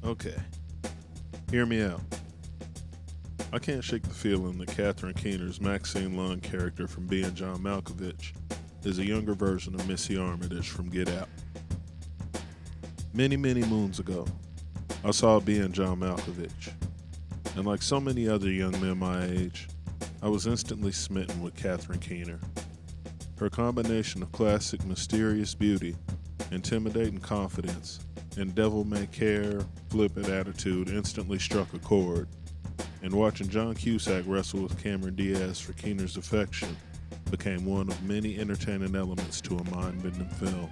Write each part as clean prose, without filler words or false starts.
Okay, hear me out. I can't shake the feeling that Catherine Keener's Maxine Lund character from Being John Malkovich is a younger version of Missy Armitage from Get Out. Many, many moons ago, I saw Being John Malkovich, and like so many other young men my age, I was instantly smitten with Catherine Keener. Her combination of classic mysterious beauty, intimidating confidence, and devil-may-care, flippant attitude instantly struck a chord, and watching John Cusack wrestle with Cameron Diaz for Keener's affection became one of many entertaining elements to a mind-bending film.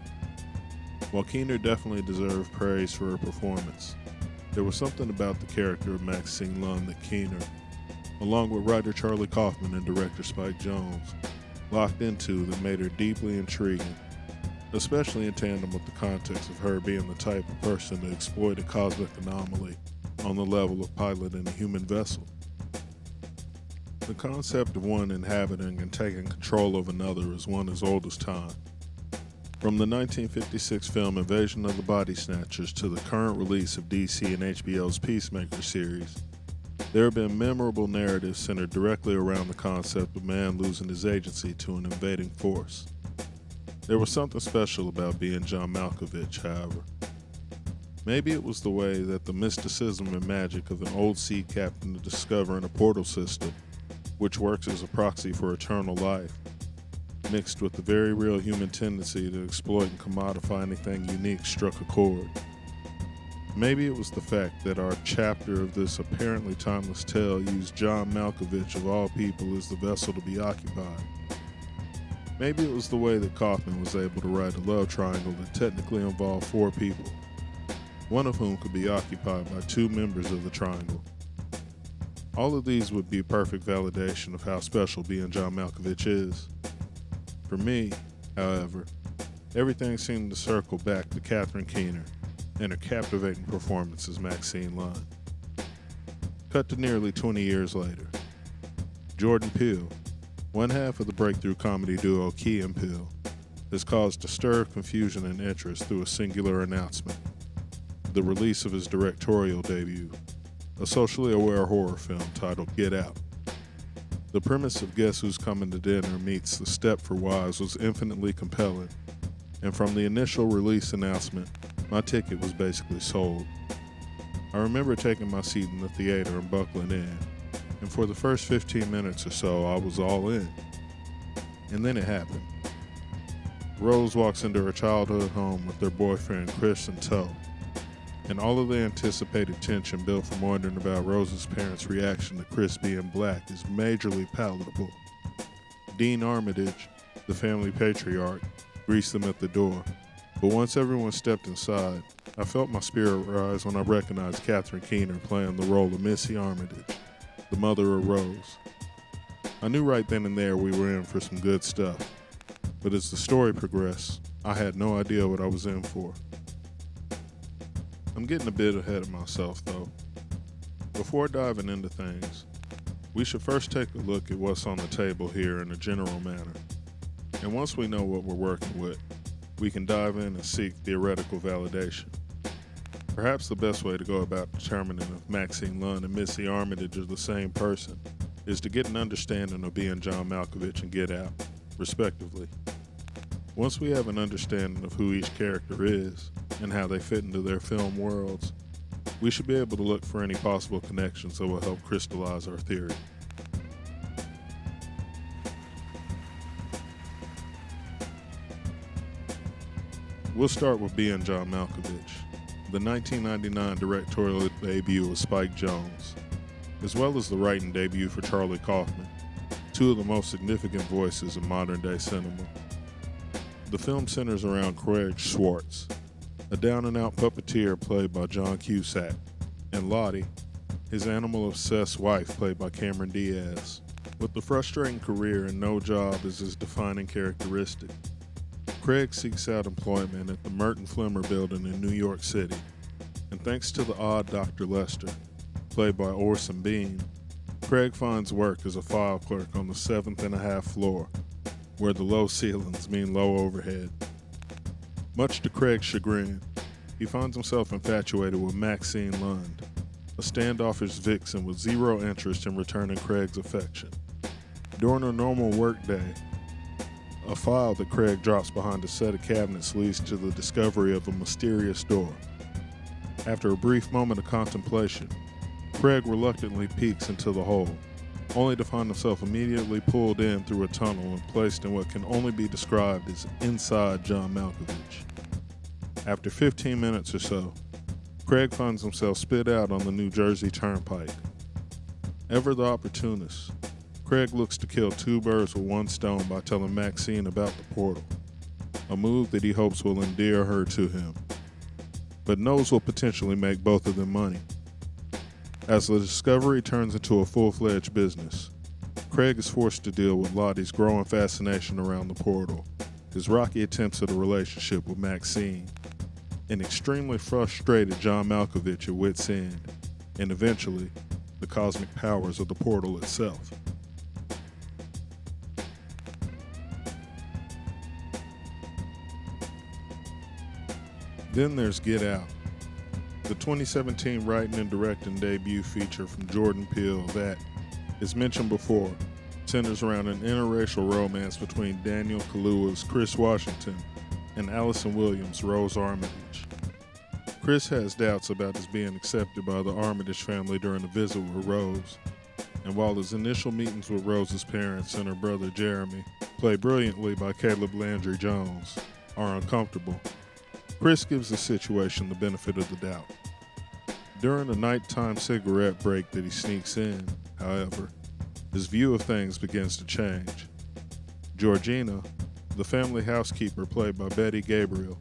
While Keener definitely deserved praise for her performance, there was something about the character of Maxine Lund that Keener, along with writer Charlie Kaufman and director Spike Jonze, locked into that made her deeply intriguing, especially in tandem with the context of her being the type of person to exploit a cosmic anomaly on the level of piloting a human vessel. The concept of one inhabiting and taking control of another is one as old as time. From the 1956 film Invasion of the Body Snatchers to the current release of DC and HBO's Peacemaker series, there have been memorable narratives centered directly around the concept of man losing his agency to an invading force. There was something special about Being John Malkovich, however. Maybe it was the way that the mysticism and magic of an old sea captain discovering a portal system, which works as a proxy for eternal life, mixed with the very real human tendency to exploit and commodify anything unique, struck a chord. Maybe it was the fact that our chapter of this apparently timeless tale used John Malkovich of all people as the vessel to be occupied. Maybe it was the way that Kaufman was able to write a love triangle that technically involved four people, one of whom could be occupied by two members of the triangle. All of these would be perfect validation of how special Being John Malkovich is. For me, however, everything seemed to circle back to Catherine Keener and her captivating performance as Maxine Lund. Cut to nearly 20 years later. Jordan Peele, one half of the breakthrough comedy duo Key and Peele, has caused a stir of confusion and interest through a singular announcement: the release of his directorial debut, a socially aware horror film titled Get Out. The premise of Guess Who's Coming to Dinner meets The Stepford Wives was infinitely compelling, and from the initial release announcement, my ticket was basically sold. I remember taking my seat in the theater and buckling in, and for the first 15 minutes or so, I was all in. And then it happened. Rose walks into her childhood home with their boyfriend Chris in tow, and all of the anticipated tension built from wondering about Rose's parents' reaction to Chris being black is majorly palatable. Dean Armitage, the family patriarch, greets them at the door, but once everyone stepped inside, I felt my spirit rise when I recognized Catherine Keener playing the role of Missy Armitage, the mother of Rose. I knew right then and there we were in for some good stuff, but as the story progressed, I had no idea what I was in for. I'm getting a bit ahead of myself though. Before diving into things, we should first take a look at what's on the table here in a general manner. And once we know what we're working with, we can dive in and seek theoretical validation. Perhaps the best way to go about determining if Maxine Lund and Missy Armitage are the same person is to get an understanding of Being John Malkovich and Get Out, respectively. Once we have an understanding of who each character is and how they fit into their film worlds, we should be able to look for any possible connections that will help crystallize our theory. We'll start with Being John Malkovich, the 1999 directorial debut of Spike Jonze, as well as the writing debut for Charlie Kaufman, two of the most significant voices in modern-day cinema. The film centers around Craig Schwartz, a down-and-out puppeteer played by John Cusack, and Lottie, his animal-obsessed wife played by Cameron Diaz. With the frustrating career and no job as his defining characteristic, Craig seeks out employment at the Merton Flimmer building in New York City, and thanks to the odd Dr. Lester, played by Orson Bean, Craig finds work as a file clerk on the 7th and a half floor, where the low ceilings mean low overhead. Much to Craig's chagrin, he finds himself infatuated with Maxine Lund, a standoffish vixen with zero interest in returning Craig's affection. During a normal workday, a file that Craig drops behind a set of cabinets leads to the discovery of a mysterious door. After a brief moment of contemplation, Craig reluctantly peeks into the hole, only to find himself immediately pulled in through a tunnel and placed in what can only be described as inside John Malkovich. After 15 minutes or so, Craig finds himself spit out on the New Jersey Turnpike. Ever the opportunist, Craig looks to kill two birds with one stone by telling Maxine about the portal, a move that he hopes will endear her to him, but knows will potentially make both of them money. As the discovery turns into a full-fledged business, Craig is forced to deal with Lottie's growing fascination around the portal, his rocky attempts at a relationship with Maxine, an extremely frustrated John Malkovich at wit's end, and eventually, the cosmic powers of the portal itself. Then there's Get Out, the 2017 writing and directing debut feature from Jordan Peele that, as mentioned before, centers around an interracial romance between Daniel Kaluuya's Chris Washington and Allison Williams' Rose Armitage. Chris has doubts about his being accepted by the Armitage family during a visit with Rose, and while his initial meetings with Rose's parents and her brother Jeremy, played brilliantly by Caleb Landry Jones, are uncomfortable, Chris gives the situation the benefit of the doubt. During a nighttime cigarette break that he sneaks in, however, his view of things begins to change. Georgina, the family housekeeper played by Betty Gabriel,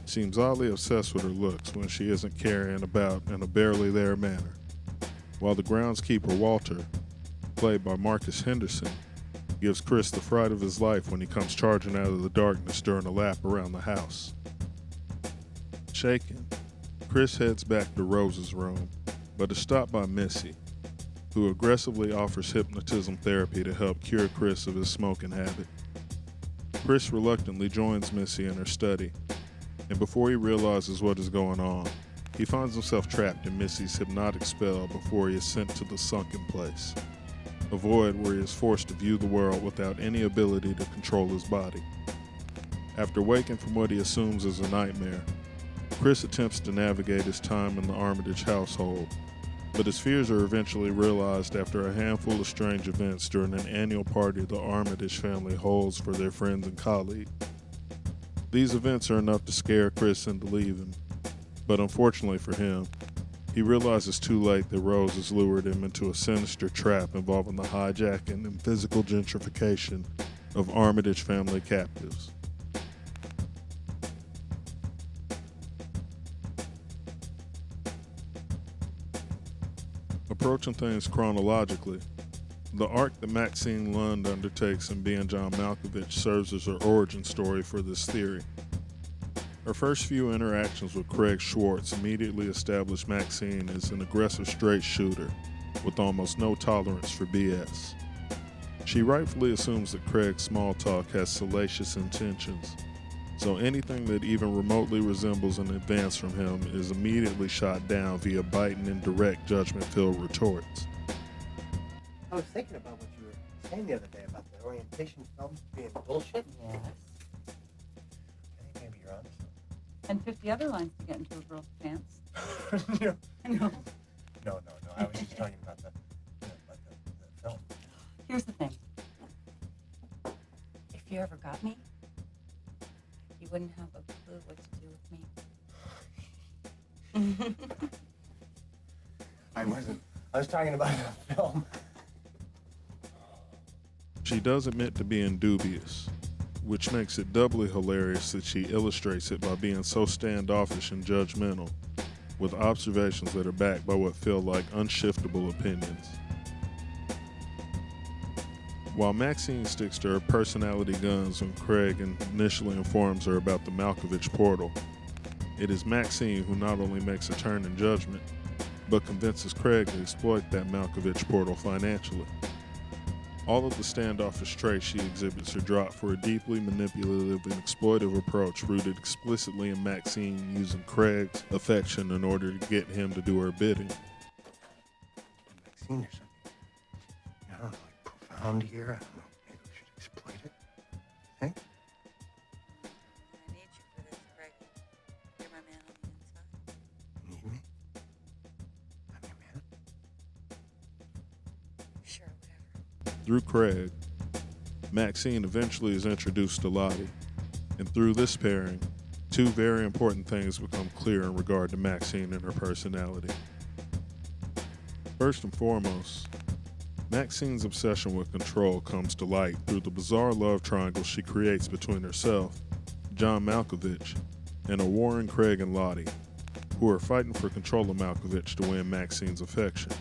seems oddly obsessed with her looks when she isn't carrying about in a barely there manner, while the groundskeeper Walter, played by Marcus Henderson, gives Chris the fright of his life when he comes charging out of the darkness during a lap around the house. Shaken, Chris heads back to Rose's room, but is stopped by Missy, who aggressively offers hypnotism therapy to help cure Chris of his smoking habit. Chris reluctantly joins Missy in her study, and before he realizes what is going on, he finds himself trapped in Missy's hypnotic spell before he is sent to the sunken place, a void where he is forced to view the world without any ability to control his body. After waking from what he assumes is a nightmare, Chris attempts to navigate his time in the Armitage household, but his fears are eventually realized after a handful of strange events during an annual party the Armitage family holds for their friends and colleagues. These events are enough to scare Chris into leaving, but unfortunately for him, he realizes too late that Rose has lured him into a sinister trap involving the hijacking and physical gentrification of Armitage family captives. Approaching things chronologically, the arc that Maxine Lund undertakes in Being John Malkovich serves as her origin story for this theory. Her first few interactions with Craig Schwartz immediately established Maxine as an aggressive straight shooter with almost no tolerance for BS. She rightfully assumes that Craig's small talk has salacious intentions, so anything that even remotely resembles an advance from him is immediately shot down via biting and direct judgment-filled retorts. I was thinking about what you were saying the other day about the orientation films being bullshit. Yes. I think maybe you're honest. And 50 other lines to get into a girl's pants. No. No. No. I was just talking about the film. Here's the thing. If you ever got me, you wouldn't have a clue what to do with me. I wasn't. I was talking about the film. She does admit to being dubious, which makes it doubly hilarious that she illustrates it by being so standoffish and judgmental, with observations that are backed by what feel like unshiftable opinions. While Maxine sticks to her personality guns when Craig initially informs her about the Malkovich portal, it is Maxine who not only makes a turn in judgment, but convinces Craig to exploit that Malkovich portal financially. All of the standoffish traits she exhibits are dropped for a deeply manipulative and exploitive approach rooted explicitly in Maxine using Craig's affection in order to get him to do her bidding. Maxine, there's something, I don't know, like profound here. I don't know. Maybe we should exploit it. Think? I need you for this, Craig. You're my man on the inside. You need me? I'm your man. Sure, whatever. Through Craig, Maxine eventually is introduced to Lottie, and through this pairing, two very important things become clear in regard to Maxine and her personality. First and foremost, Maxine's obsession with control comes to light through the bizarre love triangle she creates between herself, John Malkovich, and a warring Craig and Lottie, who are fighting for control of Malkovich to win Maxine's affection.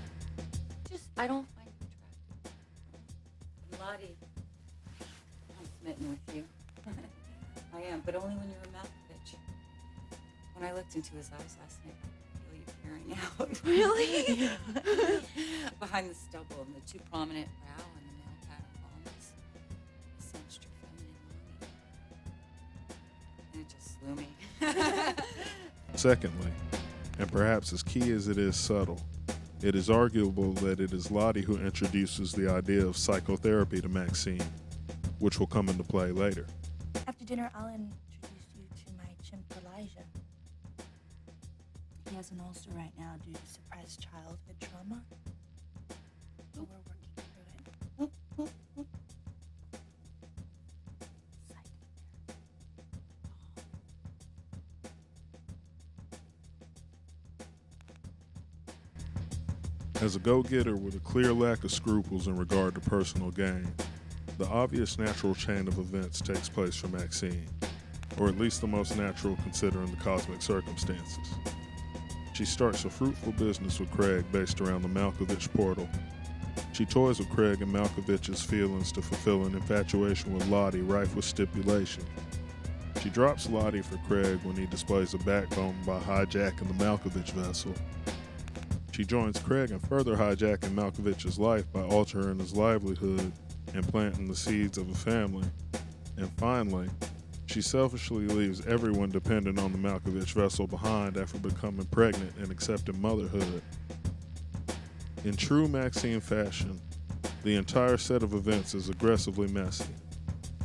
I don't find you attractive. Lottie, I'm smitten with you. I am, but only when you're a Malkovich. When I looked into his eyes last night, I could feel you peering out. Really? Yeah. Behind the stubble and the too prominent brow and the male pattern baldness, I sensed your feminine longing. And it just slew me. Secondly, and perhaps as key as it is subtle, it is arguable that it is Lottie who introduces the idea of psychotherapy to Maxine, which will come into play later. After dinner, I'll introduce you to my chimp, Elijah. He has an ulcer right now due to suppressed childhood trauma. But we're working through it. As a go-getter with a clear lack of scruples in regard to personal gain, the obvious natural chain of events takes place for Maxine, or at least the most natural considering the cosmic circumstances. She starts a fruitful business with Craig based around the Malkovich portal. She toys with Craig and Malkovich's feelings to fulfill an infatuation with Lottie rife with stipulation. She drops Lottie for Craig when he displays a backbone by hijacking the Malkovich vessel. She joins Craig in further hijacking Malkovich's life by altering his livelihood and planting the seeds of a family. And finally, she selfishly leaves everyone dependent on the Malkovich vessel behind after becoming pregnant and accepting motherhood. In true Maxine fashion, the entire set of events is aggressively messy.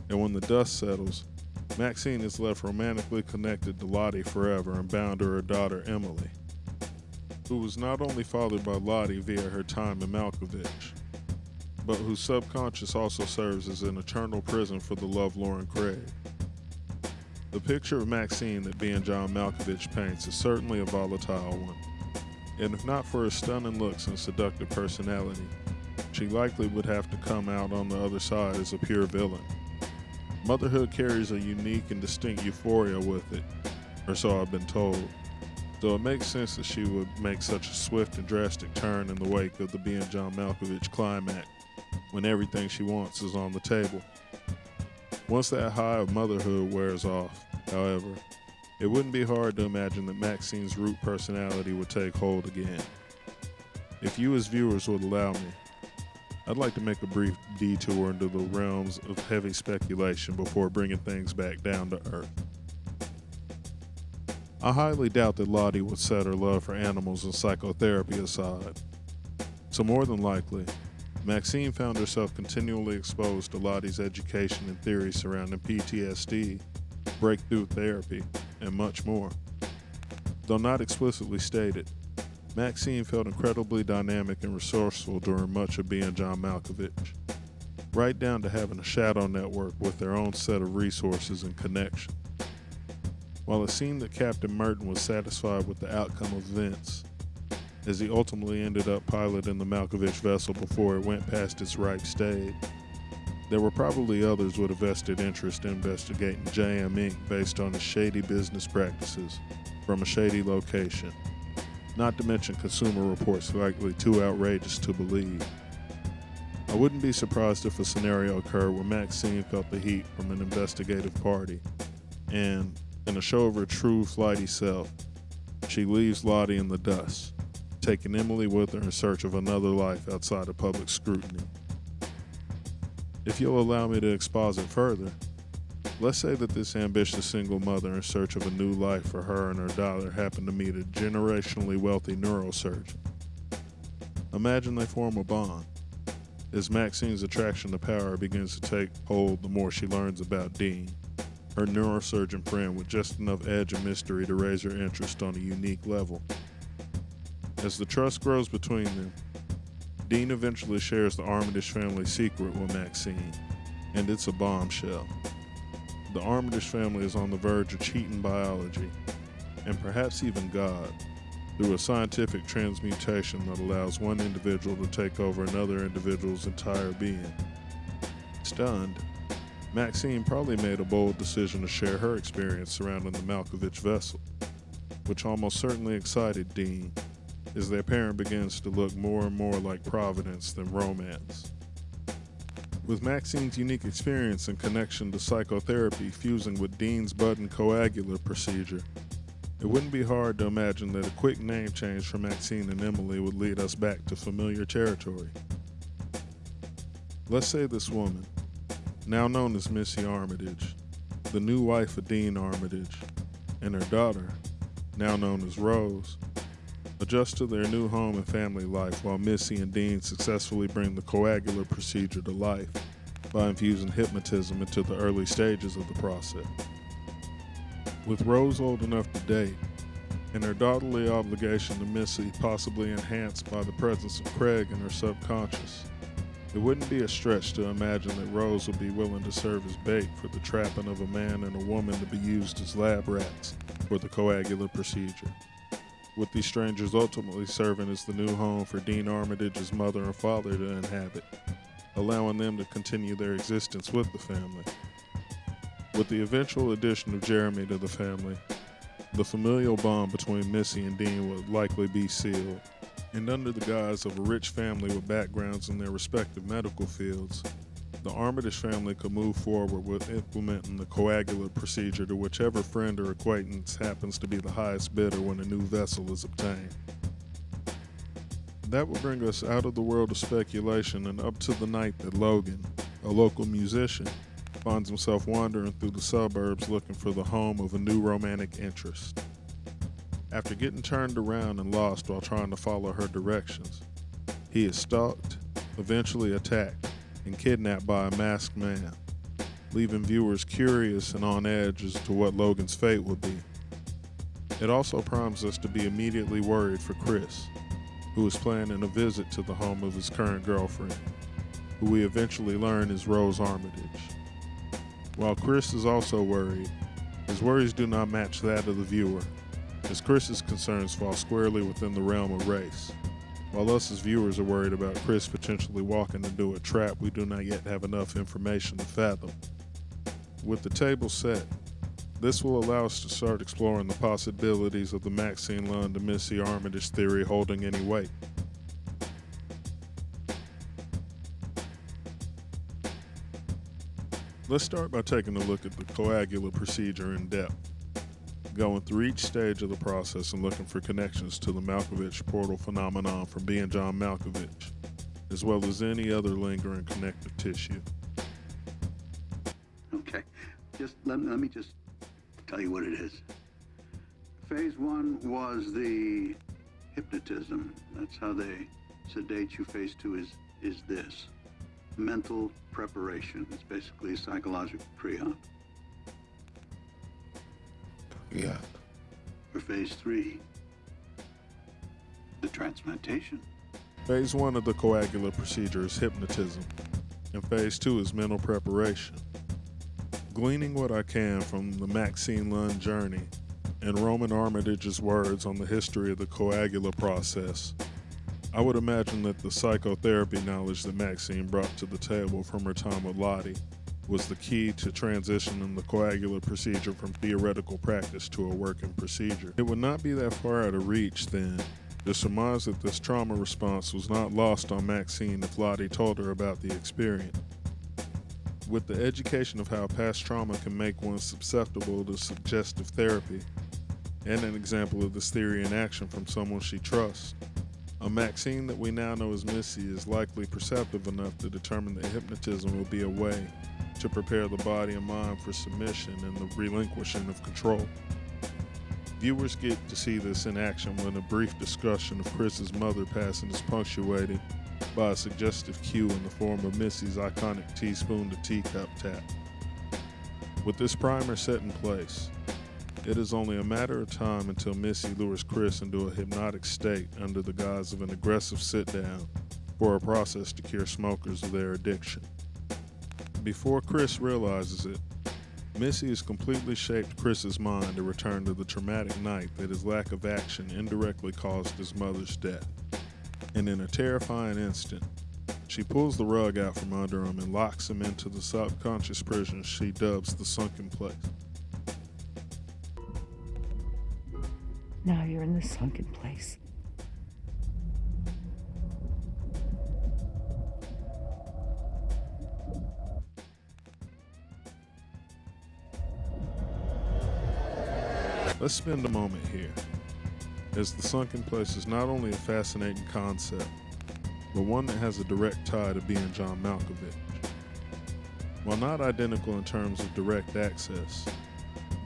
And when the dust settles, Maxine is left romantically connected to Lottie forever and bound to her daughter Emily, who was not only fathered by Lottie via her time in Malkovich, but whose subconscious also serves as an eternal prison for the lovelorn Craig. The picture of Maxine that Being John Malkovich paints is certainly a volatile one, and if not for her stunning looks and seductive personality, she likely would have to come out on the other side as a pure villain. Motherhood carries a unique and distinct euphoria with it, or so I've been told, so it makes sense that she would make such a swift and drastic turn in the wake of the Being John Malkovich climax, when everything she wants is on the table. Once that high of motherhood wears off, however, it wouldn't be hard to imagine that Maxine's root personality would take hold again. If you as viewers would allow me, I'd like to make a brief detour into the realms of heavy speculation before bringing things back down to earth. I highly doubt that Lottie would set her love for animals and psychotherapy aside. So more than likely, Maxine found herself continually exposed to Lottie's education and theories surrounding PTSD, breakthrough therapy, and much more. Though not explicitly stated, Maxine felt incredibly dynamic and resourceful during much of Being John Malkovich, right down to having a shadow network with their own set of resources and connections. While it seemed that Captain Merton was satisfied with the outcome of events, as he ultimately ended up piloting the Malkovich vessel before it went past its ripe stage, there were probably others with a vested interest in investigating JM Inc. based on his shady business practices from a shady location, not to mention consumer reports likely too outrageous to believe. I wouldn't be surprised if a scenario occurred where Maxine felt the heat from an investigative party, and, in a show of her true flighty self, she leaves Lottie in the dust, taking Emily with her in search of another life outside of public scrutiny. If you'll allow me to exposit further, let's say that this ambitious single mother in search of a new life for her and her daughter happened to meet a generationally wealthy neurosurgeon. Imagine they form a bond. As Maxine's attraction to power begins to take hold, the more she learns about Dean, her neurosurgeon friend with just enough edge and mystery to raise her interest on a unique level. As the trust grows between them, Dean eventually shares the Armitage family secret with Maxine, and it's a bombshell. The Armitage family is on the verge of cheating biology, and perhaps even God, through a scientific transmutation that allows one individual to take over another individual's entire being. Stunned, Maxine probably made a bold decision to share her experience surrounding the Malkovich vessel, which almost certainly excited Dean, as their parent begins to look more and more like Providence than romance. With Maxine's unique experience and connection to psychotherapy fusing with Dean's budding coagular procedure, it wouldn't be hard to imagine that a quick name change for Maxine and Emily would lead us back to familiar territory. Let's say this woman, now known as Missy Armitage, the new wife of Dean Armitage, and her daughter, now known as Rose, adjust to their new home and family life while Missy and Dean successfully bring the coagular procedure to life by infusing hypnotism into the early stages of the process. With Rose old enough to date, and her daughterly obligation to Missy possibly enhanced by the presence of Craig in her subconscious, it wouldn't be a stretch to imagine that Rose would be willing to serve as bait for the trapping of a man and a woman to be used as lab rats for the coagular procedure, with these strangers ultimately serving as the new home for Dean Armitage's mother and father to inhabit, allowing them to continue their existence with the family. With the eventual addition of Jeremy to the family, the familial bond between Missy and Dean would likely be sealed, and under the guise of a rich family with backgrounds in their respective medical fields, the Armitage family could move forward with implementing the coagular procedure to whichever friend or acquaintance happens to be the highest bidder when a new vessel is obtained. That would bring us out of the world of speculation and up to the night that Logan, a local musician, finds himself wandering through the suburbs looking for the home of a new romantic interest. After getting turned around and lost while trying to follow her directions, he is stalked, eventually attacked, and kidnapped by a masked man, leaving viewers curious and on edge as to what Logan's fate would be. It also primes us to be immediately worried for Chris, who is planning a visit to the home of his current girlfriend, who we eventually learn is Rose Armitage. While Chris is also worried, his worries do not match that of the viewer, as Chris's concerns fall squarely within the realm of race, while us as viewers are worried about Chris potentially walking into a trap we do not yet have enough information to fathom. With the table set, this will allow us to start exploring the possibilities of the Maxine Lund and Missy Armitage theory holding any weight. Let's start by taking a look at the coagular procedure in depth, going through each stage of the process and looking for connections to the Malkovich portal phenomenon from Being John Malkovich, as well as any other lingering connective tissue. Okay, let me just tell you what it is. Phase 1 was the hypnotism. That's how they sedate you. Phase 2 is this. Mental preparation. It's basically a psychological pre-op. Yeah. For phase 3, the transplantation. Phase 1 of the coagular procedure is hypnotism, and phase 2 is mental preparation. Gleaning what I can from the Maxine Lund journey and Roman Armitage's words on the history of the coagular process, I would imagine that the psychotherapy knowledge that Maxine brought to the table from her time with Lottie was the key to transitioning the coagular procedure from theoretical practice to a working procedure. It would not be that far out of reach, then, to surmise that this trauma response was not lost on Maxine if Lottie told her about the experience. With the education of how past trauma can make one susceptible to suggestive therapy, and an example of this theory in action from someone she trusts, A Maxine that we now know as Missy is likely perceptive enough to determine that hypnotism will be a way to prepare the body and mind for submission and the relinquishing of control. Viewers get to see this in action when a brief discussion of Chris's mother passing is punctuated by a suggestive cue in the form of Missy's iconic teaspoon to teacup tap. With this primer set in place, it is only a matter of time until Missy lures Chris into a hypnotic state under the guise of an aggressive sit-down for a process to cure smokers of their addiction. Before Chris realizes it, Missy has completely shaped Chris's mind to return to the traumatic night that his lack of action indirectly caused his mother's death. And in a terrifying instant, she pulls the rug out from under him and locks him into the subconscious prison she dubs the sunken place. Now you're in the sunken place. Let's spend a moment here, as the sunken place is not only a fascinating concept, but one that has a direct tie to Being John Malkovich. While not identical in terms of direct access,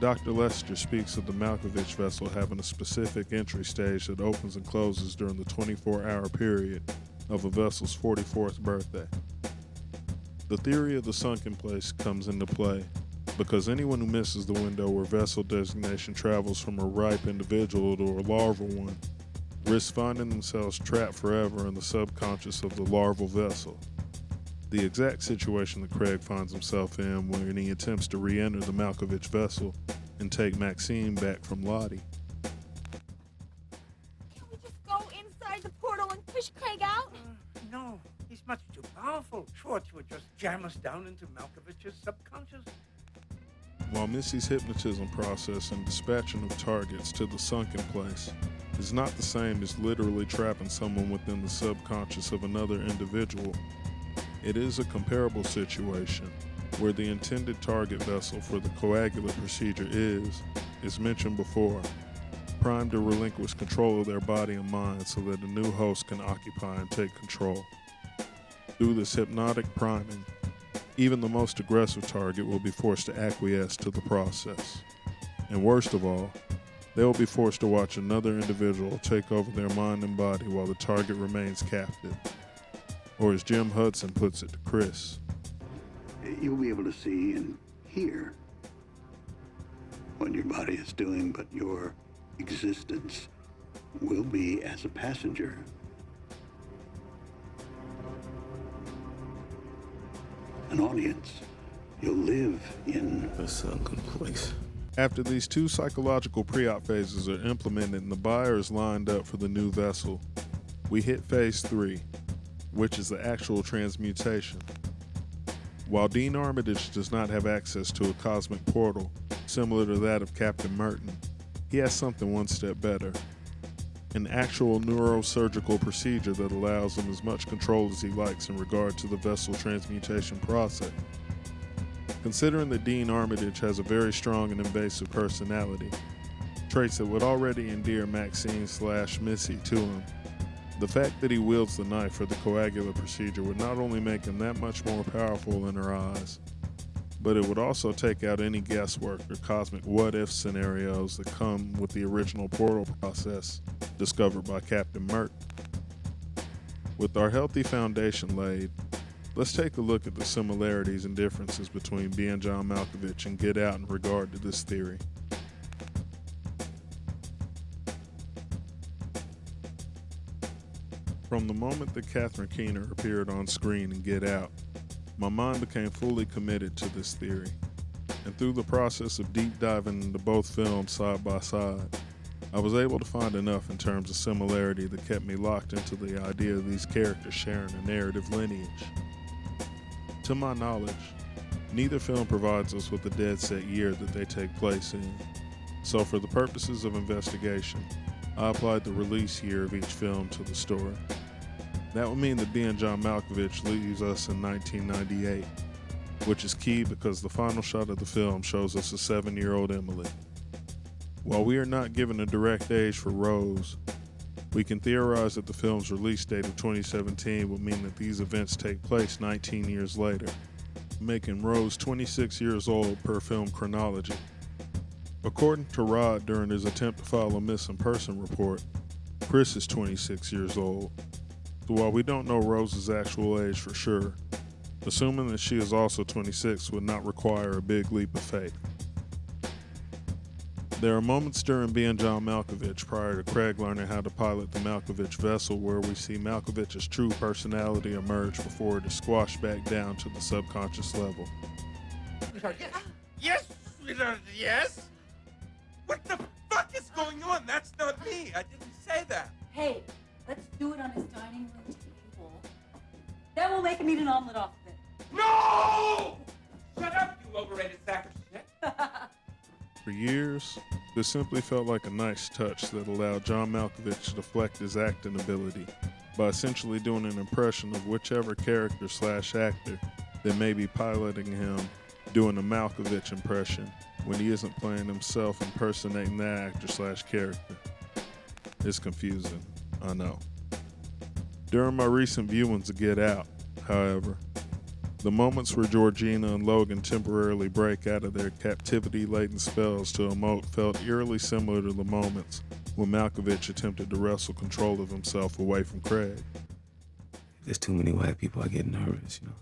Dr. Lester speaks of the Malkovich vessel having a specific entry stage that opens and closes during the 24-hour period of a vessel's 44th birthday. The theory of the sunken place comes into play because anyone who misses the window where vessel designation travels from a ripe individual to a larval one risks finding themselves trapped forever in the subconscious of the larval vessel. The exact situation that Craig finds himself in when he attempts to re-enter the Malkovich vessel and take Maxine back from Lottie. Can we just go inside the portal and push Craig out? No, he's much too powerful. Schwartz would just jam us down into Malkovich's subconscious. While Missy's hypnotism process and dispatching of targets to the sunken place is not the same as literally trapping someone within the subconscious of another individual, it is a comparable situation where the intended target vessel for the coagulant procedure is, as mentioned before, primed to relinquish control of their body and mind so that a new host can occupy and take control. Through this hypnotic priming, even the most aggressive target will be forced to acquiesce to the process. And worst of all, they will be forced to watch another individual take over their mind and body while the target remains captive. Or as Jim Hudson puts it to Chris, You'll be able to see and hear what your body is doing, but your existence will be as a passenger. An audience. You'll live in a sunken place. after these two psychological pre-op phases are implemented and the buyer is lined up for the new vessel, we hit phase 3, which is the actual transmutation. While Dean Armitage does not have access to a cosmic portal similar to that of Captain Merton, he has something one step better. An actual neurosurgical procedure that allows him as much control as he likes in regard to the vessel transmutation process. Considering that Dean Armitage has a very strong and invasive personality, traits that would already endear Maxine/Missy to him, the fact that he wields the knife for the coagulant procedure would not only make him that much more powerful in her eyes, but it would also take out any guesswork or cosmic what-if scenarios that come with the original portal process discovered by Captain Merton. With our healthy foundation laid, let's take a look at the similarities and differences between Being John Malkovich and Get Out in regard to this theory. From the moment that Catherine Keener appeared on screen in Get Out, my mind became fully committed to this theory, and through the process of deep diving into both films side by side, I was able to find enough in terms of similarity that kept me locked into the idea of these characters sharing a narrative lineage. To my knowledge, neither film provides us with a dead set year that they take place in, so for the purposes of investigation, I applied the release year of each film to the story. That would mean that Being John Malkovich leaves us in 1998, which is key because the final shot of the film shows us a 7-year-old Emily. While we are not given a direct age for Rose, We can theorize that the film's release date of 2017 would mean that these events take place 19 years later, making Rose 26 years old per film chronology. According to Rod during his attempt to file a missing person report, Chris is 26 years old. So while we don't know Rose's actual age for sure, assuming that she is also 26 would not require a big leap of faith. There are moments during Being John Malkovich prior to Craig learning how to pilot the Malkovich vessel where we see Malkovich's true personality emerge before it is squashed back down to the subconscious level. Sweetheart, yes. Yes, sweetheart, yes. What the fuck is going on? That's not me. I didn't say that. Hey, let's do it on his dining room table. Then we'll make him eat an omelet off of it. No! Shut up, you overrated sack of shit. For years, this simply felt like a nice touch that allowed John Malkovich to deflect his acting ability by essentially doing an impression of whichever character/actor that may be piloting him doing a Malkovich impression when he isn't playing himself impersonating that actor/character. It's confusing, I know. During my recent viewings of Get Out, however, the moments where Georgina and Logan temporarily break out of their captivity-laden spells to emote felt eerily similar to the moments when Malkovich attempted to wrestle control of himself away from Craig. If there's too many white people, I get nervous, you know.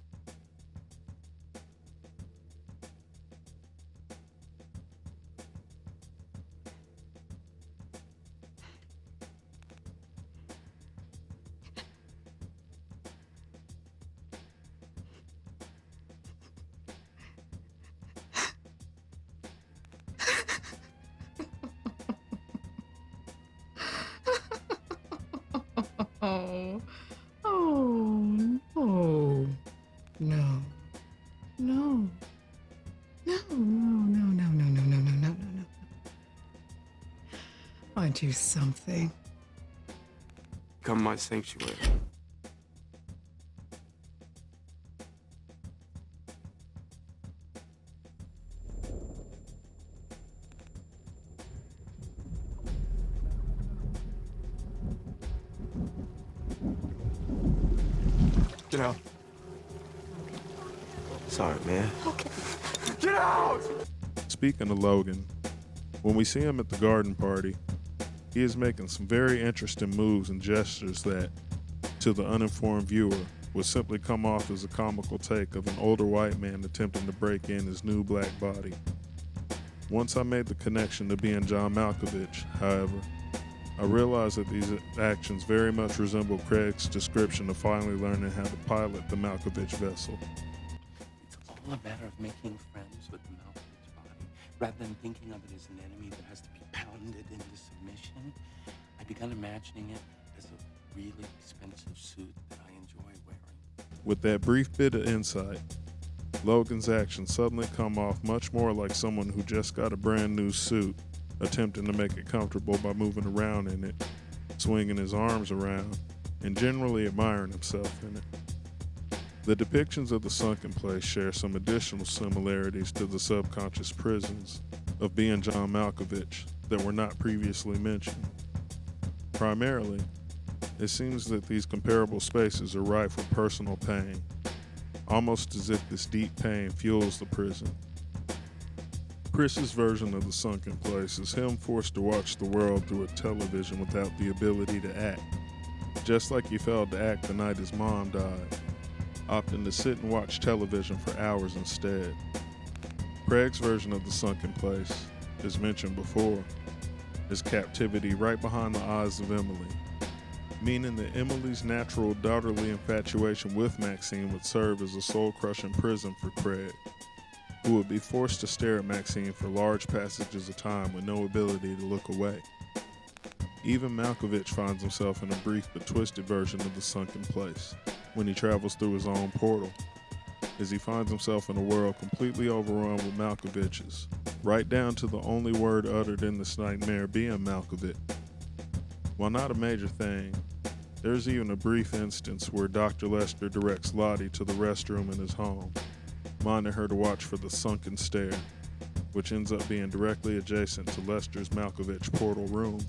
I do something. Come my sanctuary. Get out. Sorry, man. Okay. Get out! Speaking of Logan, when we see him at the garden party, he is making some very interesting moves and gestures that, to the uninformed viewer, would simply come off as a comical take of an older white man attempting to break in his new black body. Once I made the connection to Being John Malkovich, however, I realized that these actions very much resemble Craig's description of finally learning how to pilot the Malkovich vessel. It's all a matter of making friends with the Malkovich body, rather than thinking of it as an enemy that has to be pounded into submission. I began imagining it as a really expensive suit that I enjoy wearing. With that brief bit of insight, Logan's actions suddenly come off much more like someone who just got a brand new suit, attempting to make it comfortable by moving around in it, swinging his arms around, and generally admiring himself in it. The depictions of the sunken place share some additional similarities to the subconscious prisons of Being John Malkovich that were not previously mentioned. Primarily, it seems that these comparable spaces are rife with personal pain, almost as if this deep pain fuels the prison. Chris's version of the sunken place is him forced to watch the world through a television without the ability to act, just like he failed to act the night his mom died, opting to sit and watch television for hours instead. Craig's version of the sunken place, as mentioned before, is captivity right behind the eyes of Emily, meaning that Emily's natural daughterly infatuation with Maxine would serve as a soul-crushing prison for Craig, who would be forced to stare at Maxine for large passages of time with no ability to look away. Even Malkovich finds himself in a brief but twisted version of the sunken place when he travels through his own portal, as he finds himself in a world completely overrun with Malkoviches, right down to the only word uttered in this nightmare being Malkovich. While not a major thing, there's even a brief instance where Dr. Lester directs Lottie to the restroom in his home, minding her to watch for the sunken stair, which ends up being directly adjacent to Lester's Malkovich portal room.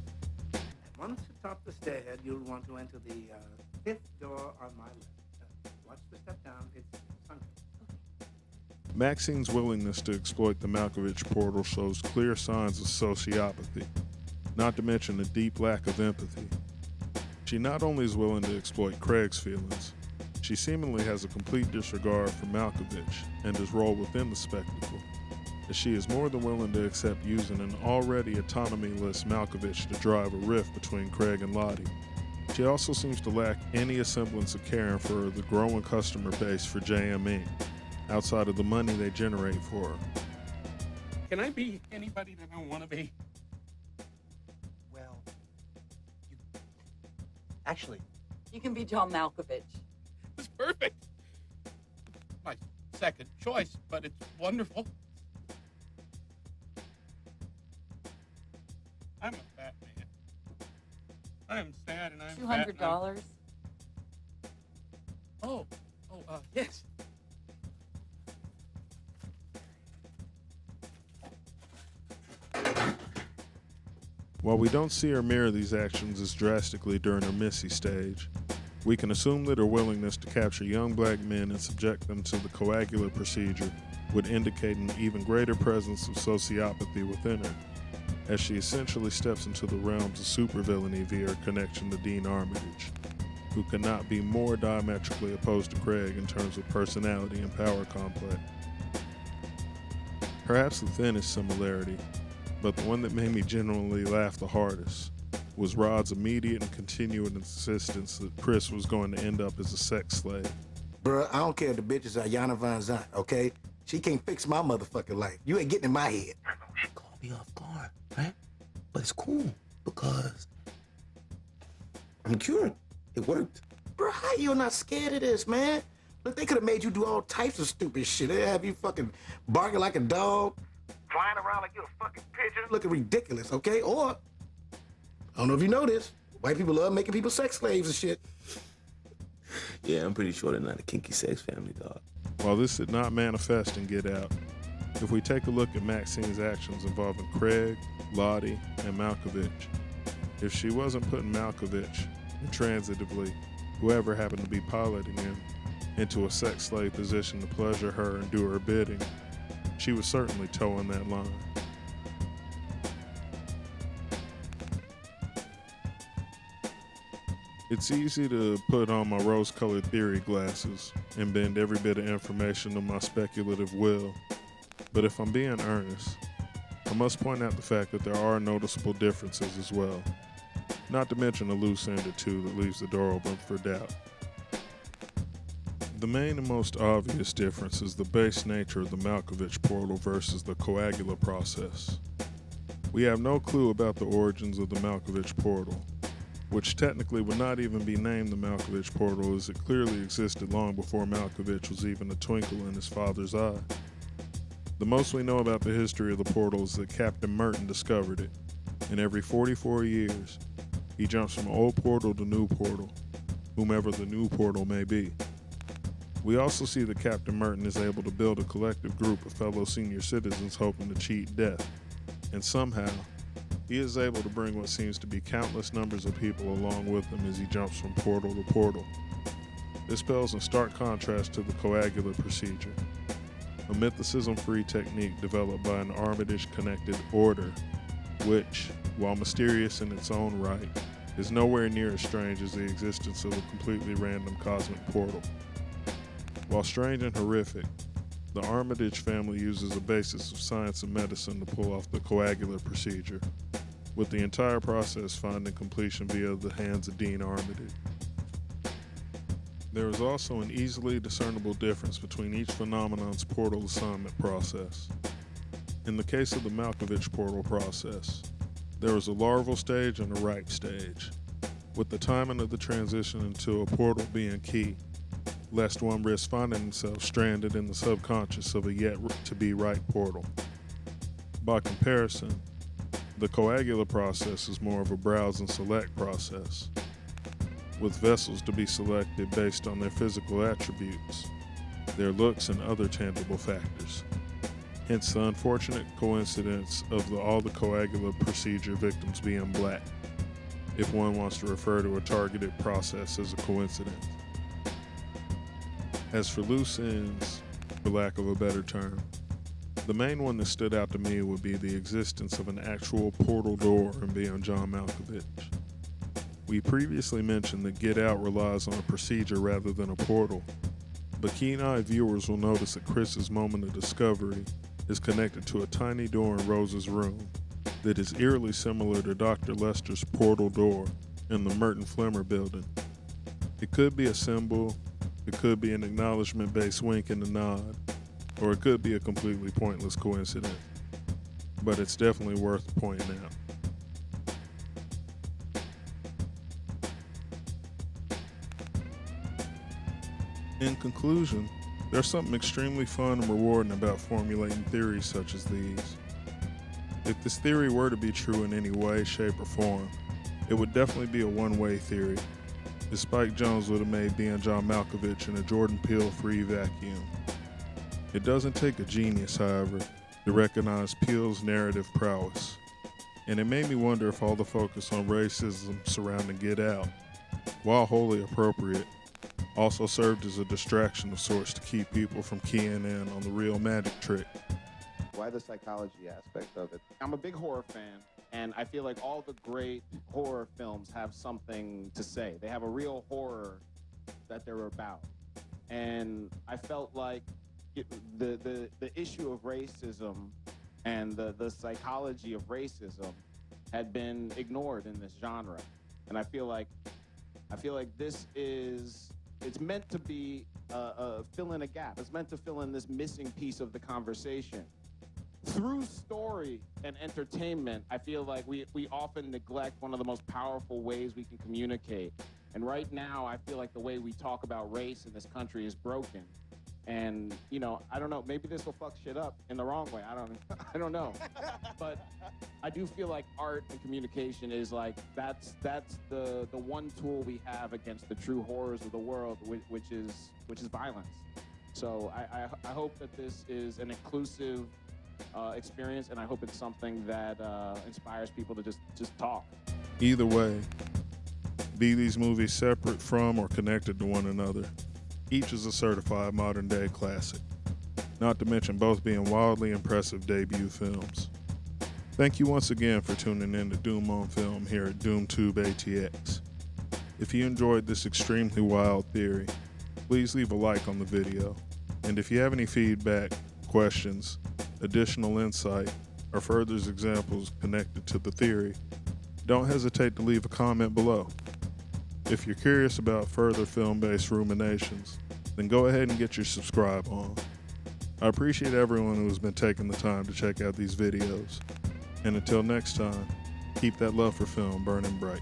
Once top the stairhead, you'll want to enter the fifth door on my left. Watch the step down. It's sunken. Maxine's willingness to exploit the Malkovich portal shows clear signs of sociopathy, not to mention a deep lack of empathy. She not only is willing to exploit Craig's feelings, she seemingly has a complete disregard for Malkovich and his role within the spectacle, as she is more than willing to accept using an already autonomy-less Malkovich to drive a rift between Craig and Lottie. She also seems to lack any semblance of caring for the growing customer base for JME, outside of the money they generate for her. Can I be anybody that I want to be? Well, actually, You can be John Malkovich. It's perfect. My second choice, but it's wonderful. I'm a fat man. I am sad and I'm fat. $200. Yes. While we don't see her mirror these actions as drastically during her Missy stage, we can assume that her willingness to capture young black men and subject them to the coagular procedure would indicate an even greater presence of sociopathy within her, as she essentially steps into the realms of supervillainy via her connection to Dean Armitage, who cannot be more diametrically opposed to Craig in terms of personality and power complex. Perhaps the thinnest similarity, but the one that made me genuinely laugh the hardest, was Rod's immediate and continuing insistence that Chris was going to end up as a sex slave. Bruh, I don't care if the bitches are Yana Van Zant, okay? She can't fix my motherfucking life. You ain't getting in my head. I know she caught me off guard, right? But it's cool because I'm cured. It worked. Bruh, how you not scared of this, man? Look, they could have made you do all types of stupid shit. They have you fucking barking like a dog, flying around like you're a fucking pigeon, looking ridiculous, okay? Or, I don't know if you know this, white people love making people sex slaves and shit. Yeah, I'm pretty sure they're not a kinky sex family, dog. While this did not manifest in Get Out, if we take a look at Maxine's actions involving Craig, Lottie, and Malkovich, if she wasn't putting Malkovich, and transitively, whoever happened to be piloting him, into a sex slave position to pleasure her and do her bidding, she was certainly towing that line. It's easy to put on my rose-colored theory glasses and bend every bit of information to my speculative will, but if I'm being earnest, I must point out the fact that there are noticeable differences as well, not to mention a loose end or two that leaves the door open for doubt. The main and most obvious difference is the base nature of the Malkovich portal versus the coagular process. We have no clue about the origins of the Malkovich portal, which technically would not even be named the Malkovich portal, as it clearly existed long before Malkovich was even a twinkle in his father's eye. The most we know about the history of the portal is that Captain Merton discovered it, and every 44 years, he jumps from old portal to new portal, whomever the new portal may be. We also see that Captain Merton is able to build a collective group of fellow senior citizens hoping to cheat death, and somehow, he is able to bring what seems to be countless numbers of people along with him as he jumps from portal to portal. This spells in stark contrast to the coagular procedure, a mythicism-free technique developed by an Armitage-connected order, which, while mysterious in its own right, is nowhere near as strange as the existence of a completely random cosmic portal. While strange and horrific, the Armitage family uses a basis of science and medicine to pull off the coagular procedure, with the entire process finding completion via the hands of Dean Armitage. There is also an easily discernible difference between each phenomenon's portal assignment process. In the case of the Malkovich portal process, there is a larval stage and a ripe stage, with the timing of the transition into a portal being key, lest one risk finding himself stranded in the subconscious of a yet-to-be ripe portal. By comparison, the coagular process is more of a browse and select process, with vessels to be selected based on their physical attributes, their looks, and other tangible factors. Hence the unfortunate coincidence of all the coagular procedure victims being black. if one wants to refer to a targeted process as a coincidence. As for loose ends, for lack of a better term, the main one that stood out to me would be the existence of an actual portal door in Being John Malkovich. We previously mentioned that Get Out relies on a procedure rather than a portal, but keen-eyed viewers will notice that Chris's moment of discovery is connected to a tiny door in Rose's room that is eerily similar to Dr. Lester's portal door in the Merton Flemmer building. It could be a symbol, it could be an acknowledgement-based wink and a nod, or it could be a completely pointless coincidence, but it's definitely worth pointing out. In conclusion, there's something extremely fun and rewarding about formulating theories such as these. If this theory were to be true in any way, shape, or form, it would definitely be a one-way theory, as Spike Jonze would have made Being John Malkovich in a Jordan Peele-free vacuum. It doesn't take a genius, however, to recognize Peele's narrative prowess, and it made me wonder if all the focus on racism surrounding Get Out, while wholly appropriate, also served as a distraction of sorts to keep people from keying in on the real magic trick. Why the psychology aspect of it? I'm a big horror fan, and I feel like all the great horror films have something to say. They have a real horror that they're about. And I felt like the issue of racism and the psychology of racism had been ignored in this genre. And I feel like this is, it's meant to be fill in a gap. It's meant to fill in this missing piece of the conversation. Through story and entertainment, I feel like we often neglect one of the most powerful ways we can communicate. And right now, I feel like the way we talk about race in this country is broken. And, you know, I don't know, maybe this will fuck shit up in the wrong way. I don't know. But I do feel like art and communication is like, that's the one tool we have against the true horrors of the world, which is violence. So I hope that this is an inclusive experience, and I hope it's something that inspires people to just talk. Either way, be these movies separate from or connected to one another, each is a certified modern-day classic, not to mention both being wildly impressive debut films. Thank you once again for tuning in to Doom on Film here at DOOMtubeATX. If you enjoyed this extremely wild theory, please leave a like on the video, and if you have any feedback, questions, additional insight, or further examples connected to the theory, don't hesitate to leave a comment below. If you're curious about further film-based ruminations, then go ahead and get your subscribe on. I appreciate everyone who has been taking the time to check out these videos. And until next time, keep that love for film burning bright.